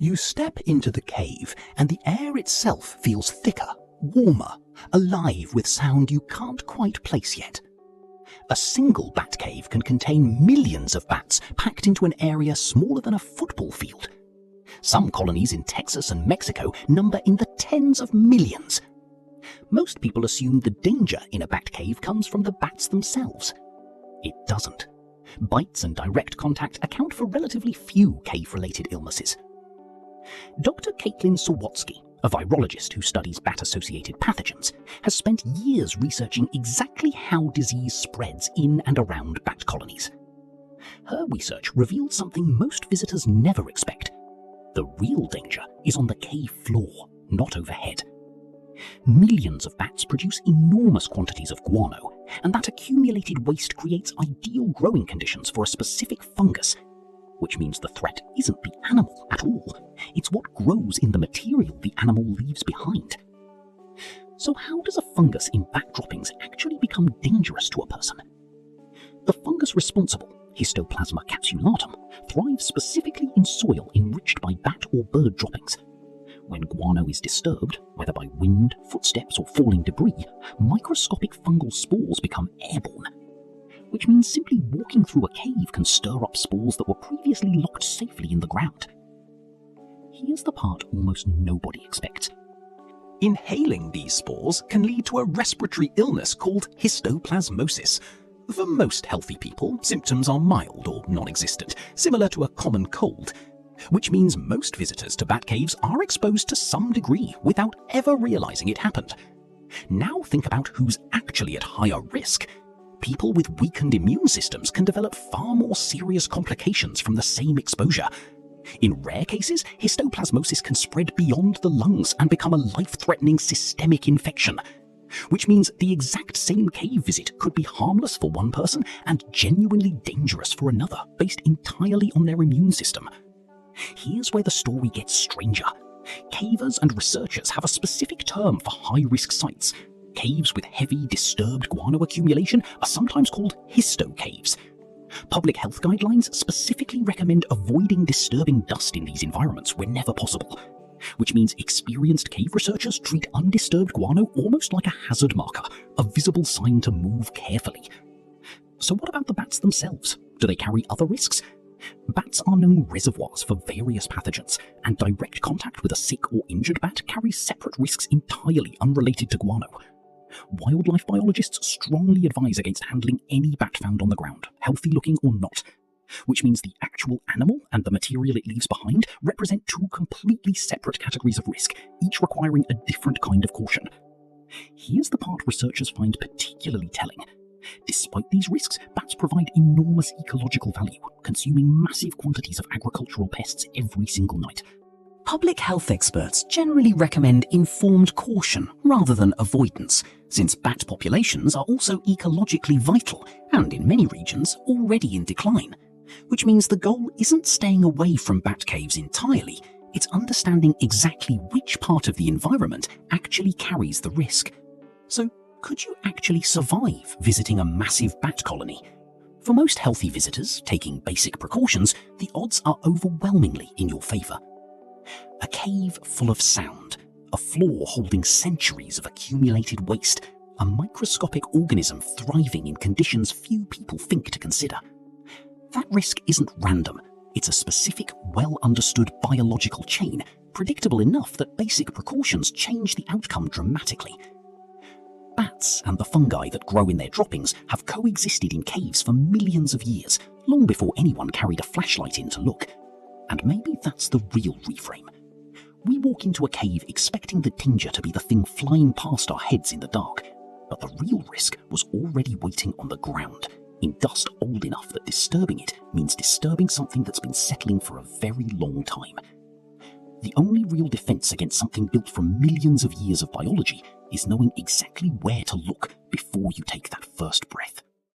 You step into the cave and the air itself feels thicker, warmer, alive with sound you can't quite place yet. A single bat cave can contain millions of bats packed into an area smaller than a football field. Some colonies in Texas and Mexico number in the tens of millions. Most people assume the danger in a bat cave comes from the bats themselves. It doesn't. Bites and direct contact account for relatively few cave-related illnesses. Dr. Kaitlin Sawatzki, a virologist who studies bat-associated pathogens, has spent years researching exactly how disease spreads in and around bat colonies. Her research revealed something most visitors never expect. The real danger is on the cave floor, not overhead. Millions of bats produce enormous quantities of guano, and that accumulated waste creates ideal growing conditions for a specific fungus, which means the threat isn't the animal at all. It's what grows in the material the animal leaves behind. So how does a fungus in bat droppings actually become dangerous to a person? The fungus responsible, Histoplasma capsulatum, thrives specifically in soil enriched by bat or bird droppings. When guano is disturbed, whether by wind, footsteps, or falling debris, microscopic fungal spores become airborne, which means simply walking through a cave can stir up spores that were previously locked safely in the ground. Here's the part almost nobody expects. Inhaling these spores can lead to a respiratory illness called histoplasmosis. For most healthy people, symptoms are mild or non-existent, similar to a common cold, which means most visitors to bat caves are exposed to some degree without ever realizing it happened. Now think about who's actually at higher risk. People with weakened immune systems can develop far more serious complications from the same exposure. In rare cases, histoplasmosis can spread beyond the lungs and become a life-threatening systemic infection, which means the exact same cave visit could be harmless for one person and genuinely dangerous for another, based entirely on their immune system. Here's where the story gets stranger. Cavers and researchers have a specific term for high-risk sites. Caves with heavy, disturbed guano accumulation are sometimes called histocaves. Public health guidelines specifically recommend avoiding disturbing dust in these environments whenever possible, which means experienced cave researchers treat undisturbed guano almost like a hazard marker, a visible sign to move carefully. So what about the bats themselves? Do they carry other risks? Bats are known reservoirs for various pathogens, and direct contact with a sick or injured bat carries separate risks entirely unrelated to guano. Wildlife biologists strongly advise against handling any bat found on the ground, healthy looking or not, which means the actual animal and the material it leaves behind represent two completely separate categories of risk, each requiring a different kind of caution. Here's the part researchers find particularly telling. Despite these risks, bats provide enormous ecological value, consuming massive quantities of agricultural pests every single night. Public health experts generally recommend informed caution rather than avoidance, since bat populations are also ecologically vital and, in many regions, already in decline. Which means the goal isn't staying away from bat caves entirely, it's understanding exactly which part of the environment actually carries the risk. So, could you actually survive visiting a massive bat colony? For most healthy visitors, taking basic precautions, the odds are overwhelmingly in your favour. A cave full of sound, a floor holding centuries of accumulated waste, a microscopic organism thriving in conditions few people think to consider. That risk isn't random, it's a specific, well-understood biological chain, predictable enough that basic precautions change the outcome dramatically. Bats and the fungi that grow in their droppings have coexisted in caves for millions of years, long before anyone carried a flashlight in to look. And maybe that's the real reframe. We walk into a cave expecting the danger to be the thing flying past our heads in the dark, but the real risk was already waiting on the ground, in dust old enough that disturbing it means disturbing something that's been settling for a very long time. The only real defense against something built from millions of years of biology is knowing exactly where to look before you take that first breath.